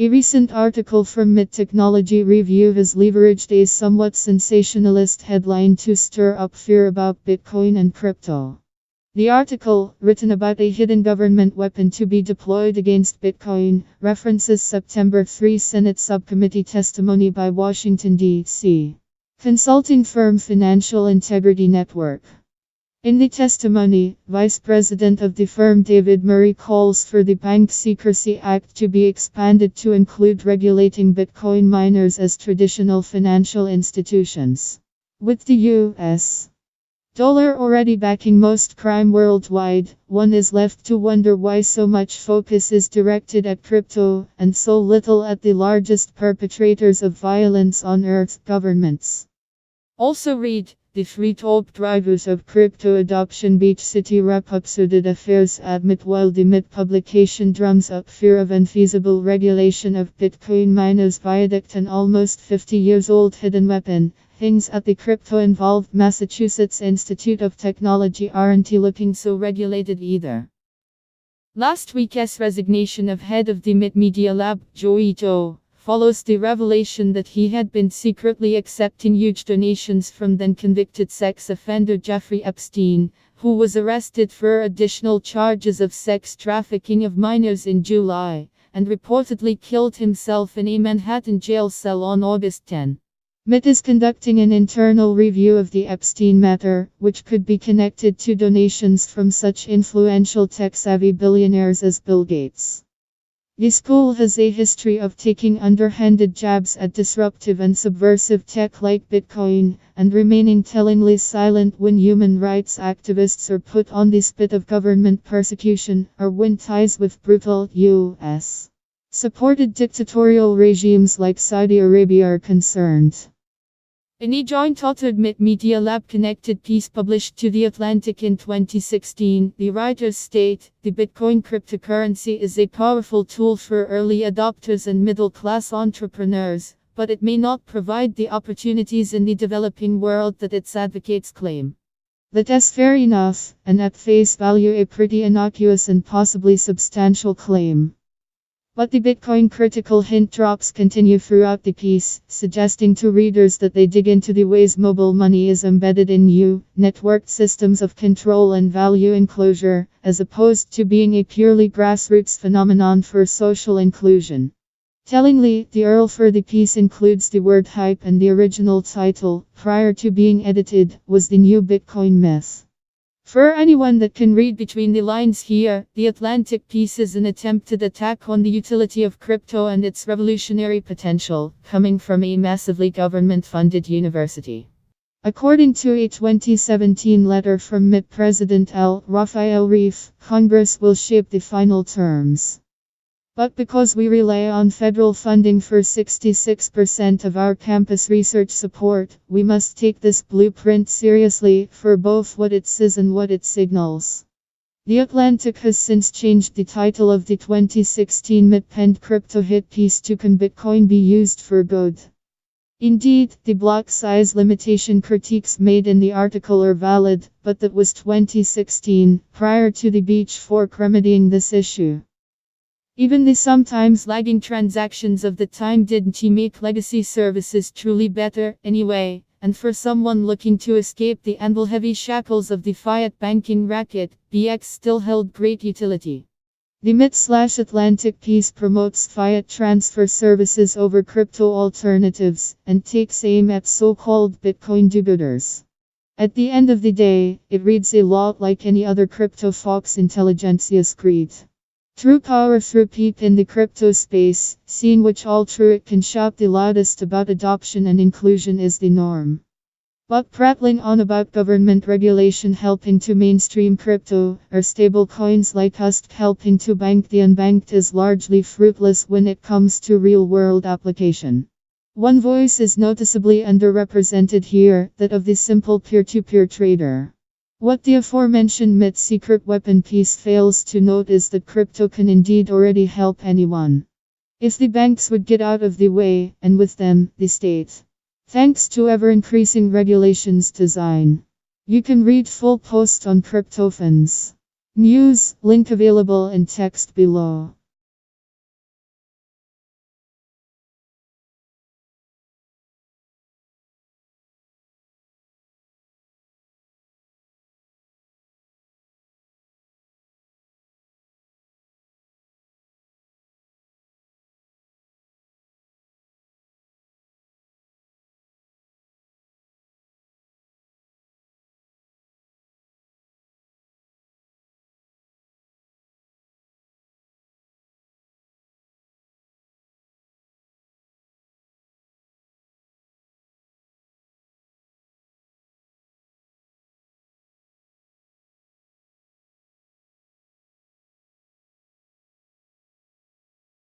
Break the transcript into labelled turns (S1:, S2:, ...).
S1: A recent article from MIT Technology Review has leveraged a somewhat sensationalist headline to stir up fear about Bitcoin and crypto. The article, written about a hidden government weapon to be deployed against Bitcoin, references September 3 Senate subcommittee testimony by Washington, D.C. consulting firm Financial Integrity Network. In the testimony, Vice President of the firm David Murray calls for the Bank Secrecy Act to be expanded to include regulating Bitcoin miners as traditional financial institutions. With the U.S. dollar already backing most crime worldwide, one is left to wonder why so much focus is directed at crypto, and so little at the largest perpetrators of violence on earth, governments. Also read, the three top drivers of crypto adoption: Beach City wrap-up. Sordid Affairs admit while the MIT publication drums up fear of unfeasible regulation of Bitcoin miners, Viaduct, an almost 50 years old hidden weapon. Things at the crypto-involved Massachusetts Institute of Technology aren't looking so regulated either. Last week's resignation of head of the MIT Media Lab, Joe Ito, follows the revelation that he had been secretly accepting huge donations from then-convicted sex offender Jeffrey Epstein, who was arrested for additional charges of sex trafficking of minors in July, and reportedly killed himself in a Manhattan jail cell on August 10. MIT is conducting an internal review of the Epstein matter, which could be connected to donations from such influential tech-savvy billionaires as Bill Gates. The school has a history of taking underhanded jabs at disruptive and subversive tech like Bitcoin, and remaining tellingly silent when human rights activists are put on the spit of government persecution, or when ties with brutal U.S. supported dictatorial regimes like Saudi Arabia are concerned. In a joint authored MIT Media Lab connected piece published to The Atlantic in 2016, the writers state, the Bitcoin cryptocurrency is a powerful tool for early adopters and middle-class entrepreneurs, but it may not provide the opportunities in the developing world that its advocates claim. That's fair enough, and at face value a pretty innocuous and possibly substantial claim. But the Bitcoin critical hint drops continue throughout the piece, suggesting to readers that they dig into the ways mobile money is embedded in new, networked systems of control and value enclosure, as opposed to being a purely grassroots phenomenon for social inclusion. Tellingly, the URL for the piece includes the word hype, and the original title, prior to being edited, was The New Bitcoin Myth. For anyone that can read between the lines here, the Atlantic piece is an attempted attack on the utility of crypto and its revolutionary potential, coming from a massively government-funded university. According to a 2017 letter from MIT President L. Raphael Reif, Congress will shape the final terms. But because we rely on federal funding for 66% of our campus research support, we must take this blueprint seriously, for both what it says and what it signals. The Atlantic has since changed the title of the 2016 MIT-penned crypto hit piece to Can Bitcoin Be Used for Good? Indeed, the block size limitation critiques made in the article are valid, but that was 2016, prior to the Beach fork remedying this issue. Even the sometimes lagging transactions of the time didn't make legacy services truly better, anyway, and for someone looking to escape the anvil-heavy shackles of the fiat banking racket, BX still held great utility. The MIT/Atlantic piece promotes fiat transfer services over crypto alternatives, and takes aim at so-called Bitcoin do-gooders. At the end of the day, it reads a lot like any other crypto Fox intelligentsia screed. True power through peep in the crypto space, seeing which all true it can shout the loudest about adoption and inclusion is the norm. But prattling on about government regulation helping to mainstream crypto, or stable coins like us helping to bank the unbanked is largely fruitless when it comes to real-world application. One voice is noticeably underrepresented here, that of the simple peer-to-peer trader. What the aforementioned MIT secret weapon piece fails to note is that crypto can indeed already help anyone. If the banks would get out of the way, and with them, the state. Thanks to ever-increasing regulations design. You can read full post on CryptoFans News, link available in text below.